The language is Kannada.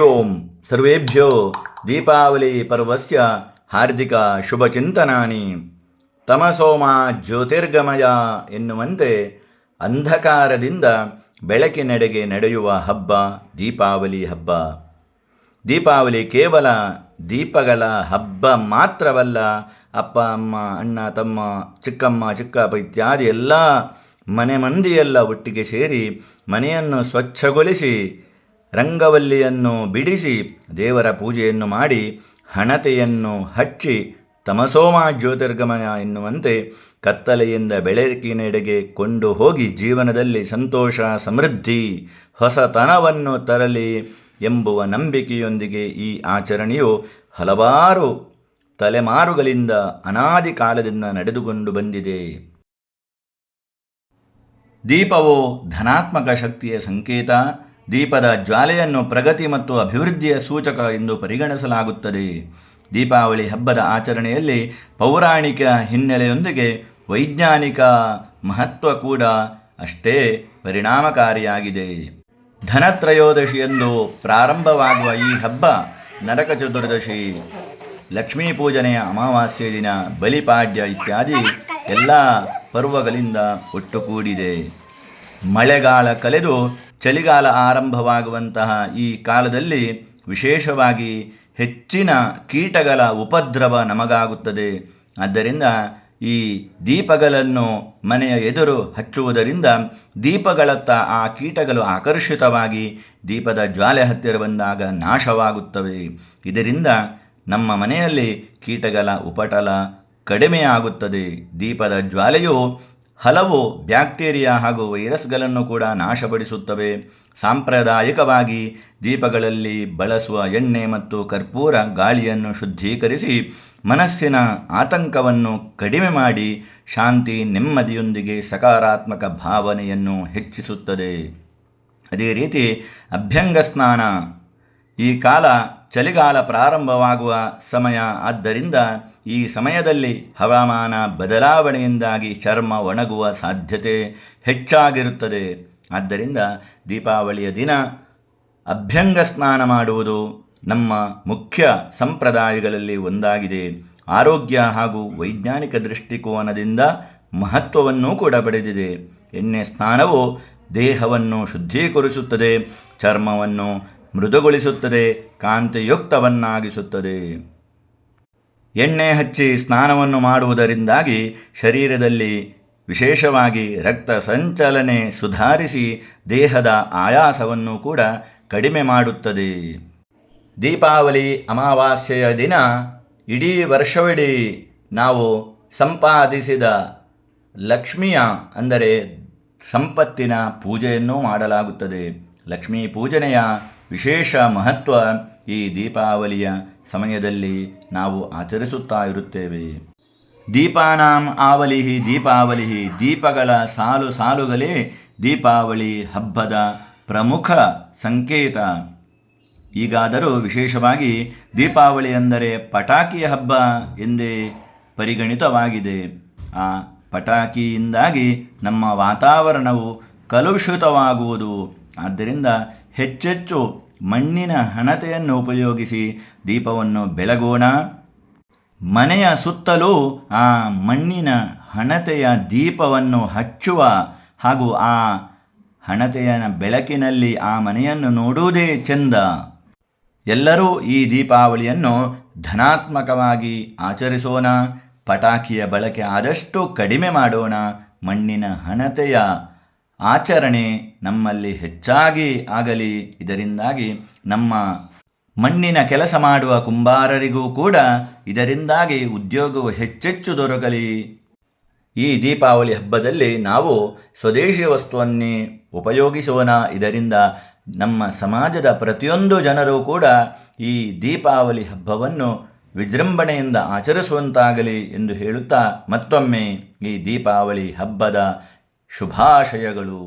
ಓಂ ಸರ್ವೇಭ್ಯೋ ದೀಪಾವಳಿ ಪರ್ವಸ್ಯ ಹಾರ್ದಿಕ ಶುಭಚಿಂತನಾನಿ. ತಮಸೋಮ ಜ್ಯೋತಿರ್ಗಮಯ ಎನ್ನುವಂತೆ ಅಂಧಕಾರದಿಂದ ಬೆಳಕಿನೆಡೆಗೆ ನಡೆಯುವ ಹಬ್ಬ ದೀಪಾವಳಿ ಹಬ್ಬ. ದೀಪಾವಳಿ ಕೇವಲ ದೀಪಗಳ ಹಬ್ಬ ಮಾತ್ರವಲ್ಲ. ಅಪ್ಪ ಅಮ್ಮ, ಅಣ್ಣ ತಮ್ಮ, ಚಿಕ್ಕಮ್ಮ ಚಿಕ್ಕಪ್ಪ ಇತ್ಯಾದಿ ಎಲ್ಲ ಮನೆ ಮಂದಿಯೆಲ್ಲ ಒಟ್ಟಿಗೆ ಸೇರಿ ಮನೆಯನ್ನು ಸ್ವಚ್ಛಗೊಳಿಸಿ ರಂಗವಲ್ಲಿಯನ್ನು ಬಿಡಿಸಿ ದೇವರ ಪೂಜೆಯನ್ನು ಮಾಡಿ ಹಣತೆಯನ್ನು ಹಚ್ಚಿ ತಮಸೋಮ ಜ್ಯೋತಿರ್ಗಮಯ ಎನ್ನುವಂತೆ ಕತ್ತಲೆಯಿಂದ ಬೆಳಕಿನೆಡೆಗೆ ಕೊಂಡು ಹೋಗಿ ಜೀವನದಲ್ಲಿ ಸಂತೋಷ ಸಮೃದ್ಧಿ ಹೊಸತನವನ್ನು ತರಲಿ ಎಂಬುವ ನಂಬಿಕೆಯೊಂದಿಗೆ ಈ ಆಚರಣೆಯು ಹಲವಾರು ತಲೆಮಾರುಗಳಿಂದ ಅನಾದಿ ಕಾಲದಿಂದ ನಡೆದುಕೊಂಡು ಬಂದಿದೆ. ದೀಪವು ಧನಾತ್ಮಕ ಶಕ್ತಿಯ ಸಂಕೇತ. ದೀಪದ ಜ್ವಾಲೆಯನ್ನು ಪ್ರಗತಿ ಮತ್ತು ಅಭಿವೃದ್ಧಿಯ ಸೂಚಕ ಎಂದು ಪರಿಗಣಿಸಲಾಗುತ್ತದೆ. ದೀಪಾವಳಿ ಹಬ್ಬದ ಆಚರಣೆಯಲ್ಲಿ ಪೌರಾಣಿಕ ಹಿನ್ನೆಲೆಯೊಂದಿಗೆ ವೈಜ್ಞಾನಿಕ ಮಹತ್ವ ಕೂಡ ಅಷ್ಟೇ ಪರಿಣಾಮಕಾರಿಯಾಗಿದೆ. ಧನತ್ರಯೋದಶಿಯಂದು ಪ್ರಾರಂಭವಾಗುವ ಈ ಹಬ್ಬ ನರಕ ಚತುರ್ದಶಿ, ಲಕ್ಷ್ಮೀ ಪೂಜನೆಯ ಅಮಾವಾಸ್ಯೆ ದಿನ, ಬಲಿಪಾಡ್ಯ ಇತ್ಯಾದಿ ಎಲ್ಲ ಪರ್ವಗಳಿಂದ ಒಟ್ಟುಗೂಡಿದೆ. ಮಳೆಗಾಲ ಕಳೆದು ಚಳಿಗಾಲ ಆರಂಭವಾಗುವಂತಹ ಈ ಕಾಲದಲ್ಲಿ ವಿಶೇಷವಾಗಿ ಹೆಚ್ಚಿನ ಕೀಟಗಳ ಉಪದ್ರವ ನಮಗಾಗುತ್ತದೆ. ಆದ್ದರಿಂದ ಈ ದೀಪಗಳನ್ನು ಮನೆಯ ಎದುರು ಹಚ್ಚುವುದರಿಂದ ದೀಪಗಳತ್ತ ಆ ಕೀಟಗಳು ಆಕರ್ಷಿತವಾಗಿ ದೀಪದ ಜ್ವಾಲೆ ಹತ್ತಿರ ಬಂದಾಗ ನಾಶವಾಗುತ್ತವೆ. ಇದರಿಂದ ನಮ್ಮ ಮನೆಯಲ್ಲಿ ಕೀಟಗಳ ಉಪಟಳ ಕಡಿಮೆಯಾಗುತ್ತದೆ. ದೀಪದ ಜ್ವಾಲೆಯು ಹಲವು ಬ್ಯಾಕ್ಟೀರಿಯಾ ಹಾಗೂ ವೈರಸ್ಗಳನ್ನು ಕೂಡ ನಾಶಪಡಿಸುತ್ತವೆ. ಸಾಂಪ್ರದಾಯಿಕವಾಗಿ ದೀಪಗಳಲ್ಲಿ ಬಳಸುವ ಎಣ್ಣೆ ಮತ್ತು ಕರ್ಪೂರ ಗಾಳಿಯನ್ನು ಶುದ್ಧೀಕರಿಸಿ ಮನಸ್ಸಿನ ಆತಂಕವನ್ನು ಕಡಿಮೆ ಮಾಡಿ ಶಾಂತಿ ನೆಮ್ಮದಿಯೊಂದಿಗೆ ಸಕಾರಾತ್ಮಕ ಭಾವನೆಯನ್ನು ಹೆಚ್ಚಿಸುತ್ತದೆ. ಅದೇ ರೀತಿ ಅಭ್ಯಂಗ ಸ್ನಾನ, ಈ ಕಾಲ ಚಳಿಗಾಲ ಪ್ರಾರಂಭವಾಗುವ ಸಮಯ. ಆದ್ದರಿಂದ ಈ ಸಮಯದಲ್ಲಿ ಹವಾಮಾನ ಬದಲಾವಣೆಯಿಂದಾಗಿ ಚರ್ಮ ಒಣಗುವ ಸಾಧ್ಯತೆ ಹೆಚ್ಚಾಗಿರುತ್ತದೆ. ಆದ್ದರಿಂದ ದೀಪಾವಳಿಯ ದಿನ ಅಭ್ಯಂಗ ಸ್ನಾನ ಮಾಡುವುದು ನಮ್ಮ ಮುಖ್ಯ ಸಂಪ್ರದಾಯಗಳಲ್ಲಿ ಒಂದಾಗಿದೆ. ಆರೋಗ್ಯ ಹಾಗೂ ವೈಜ್ಞಾನಿಕ ದೃಷ್ಟಿಕೋನದಿಂದ ಮಹತ್ವವನ್ನು ಕೂಡ ಪಡೆದಿದೆ. ಎಣ್ಣೆ ಸ್ನಾನವು ದೇಹವನ್ನು ಶುದ್ಧೀಕರಿಸುತ್ತದೆ, ಚರ್ಮವನ್ನು ಮೃದುಗೊಳಿಸುತ್ತದೆ, ಕಾಂತಿಯುಕ್ತವನ್ನಾಗಿಸುತ್ತದೆ. ಎಣ್ಣೆ ಹಚ್ಚಿ ಸ್ನಾನವನ್ನು ಮಾಡುವುದರಿಂದಾಗಿ ಶರೀರದಲ್ಲಿ ವಿಶೇಷವಾಗಿ ರಕ್ತ ಸಂಚಲನೆ ಸುಧಾರಿಸಿ ದೇಹದ ಆಯಾಸವನ್ನು ಕೂಡ ಕಡಿಮೆ ಮಾಡುತ್ತದೆ. ದೀಪಾವಳಿ ಅಮಾವಾಸ್ಯೆಯ ದಿನ ಇಡೀ ವರ್ಷವಿಡೀ ನಾವು ಸಂಪಾದಿಸಿದ ಲಕ್ಷ್ಮಿಯ ಅಂದರೆ ಸಂಪತ್ತಿನ ಪೂಜೆಯನ್ನು ಮಾಡಲಾಗುತ್ತದೆ. ಲಕ್ಷ್ಮೀ ಪೂಜನೆಯ ವಿಶೇಷ ಮಹತ್ವ ಈ ದೀಪಾವಳಿಯ ಸಮಯದಲ್ಲಿ ನಾವು ಆಚರಿಸುತ್ತಾ ಇರುತ್ತೇವೆ. ದೀಪಾನಾಂ ಆವಲಿಹಿ ದೀಪಾವಳಿ, ದೀಪಗಳ ಸಾಲು ಸಾಲುಗಳೇ ದೀಪಾವಳಿ ಹಬ್ಬದ ಪ್ರಮುಖ ಸಂಕೇತ. ಈಗಾದರೂ ವಿಶೇಷವಾಗಿ ದೀಪಾವಳಿ ಅಂದರೆ ಪಟಾಕಿಯ ಹಬ್ಬ ಎಂದೇ ಪರಿಗಣಿತವಾಗಿದೆ. ಆ ಪಟಾಕಿಯಿಂದಾಗಿ ನಮ್ಮ ವಾತಾವರಣವು ಕಲುಷಿತವಾಗುವುದು. ಆದ್ದರಿಂದ ಹೆಚ್ಚೆಚ್ಚು ಮಣ್ಣಿನ ಹಣತೆಯನ್ನು ಉಪಯೋಗಿಸಿ ದೀಪವನ್ನು ಬೆಳಗೋಣ. ಮನೆಯ ಸುತ್ತಲೂ ಆ ಮಣ್ಣಿನ ಹಣತೆಯ ದೀಪವನ್ನು ಹಚ್ಚುವ ಹಾಗೂ ಆ ಹಣತೆಯ ಬೆಳಕಿನಲ್ಲಿ ಆ ಮನೆಯನ್ನು ನೋಡುವುದೇ ಚೆಂದ. ಎಲ್ಲರೂ ಈ ದೀಪಾವಳಿಯನ್ನು ಧನಾತ್ಮಕವಾಗಿ ಆಚರಿಸೋಣ. ಪಟಾಕಿಯ ಬಳಕೆ ಆದಷ್ಟು ಕಡಿಮೆ ಮಾಡೋಣ. ಮಣ್ಣಿನ ಹಣತೆಯ ಆಚರಣೆ ನಮ್ಮಲ್ಲಿ ಹೆಚ್ಚಾಗಿ ಆಗಲಿ. ಇದರಿಂದಾಗಿ ನಮ್ಮ ಮಣ್ಣಿನ ಕೆಲಸ ಮಾಡುವ ಕುಂಬಾರರಿಗೂ ಕೂಡ ಇದರಿಂದಾಗಿ ಉದ್ಯೋಗವು ಹೆಚ್ಚೆಚ್ಚು ದೊರಕಲಿ. ಈ ದೀಪಾವಳಿ ಹಬ್ಬದಲ್ಲಿ ನಾವು ಸ್ವದೇಶಿ ವಸ್ತುವನ್ನೇ ಉಪಯೋಗಿಸೋಣ. ಇದರಿಂದ ನಮ್ಮ ಸಮಾಜದ ಪ್ರತಿಯೊಂದು ಜನರು ಕೂಡ ಈ ದೀಪಾವಳಿ ಹಬ್ಬವನ್ನು ವಿಜೃಂಭಣೆಯಿಂದ ಆಚರಿಸುವಂತಾಗಲಿ ಎಂದು ಹೇಳುತ್ತಾ ಮತ್ತೊಮ್ಮೆ ಈ ದೀಪಾವಳಿ ಹಬ್ಬದ ಶುಭಾಶಯಗಳು.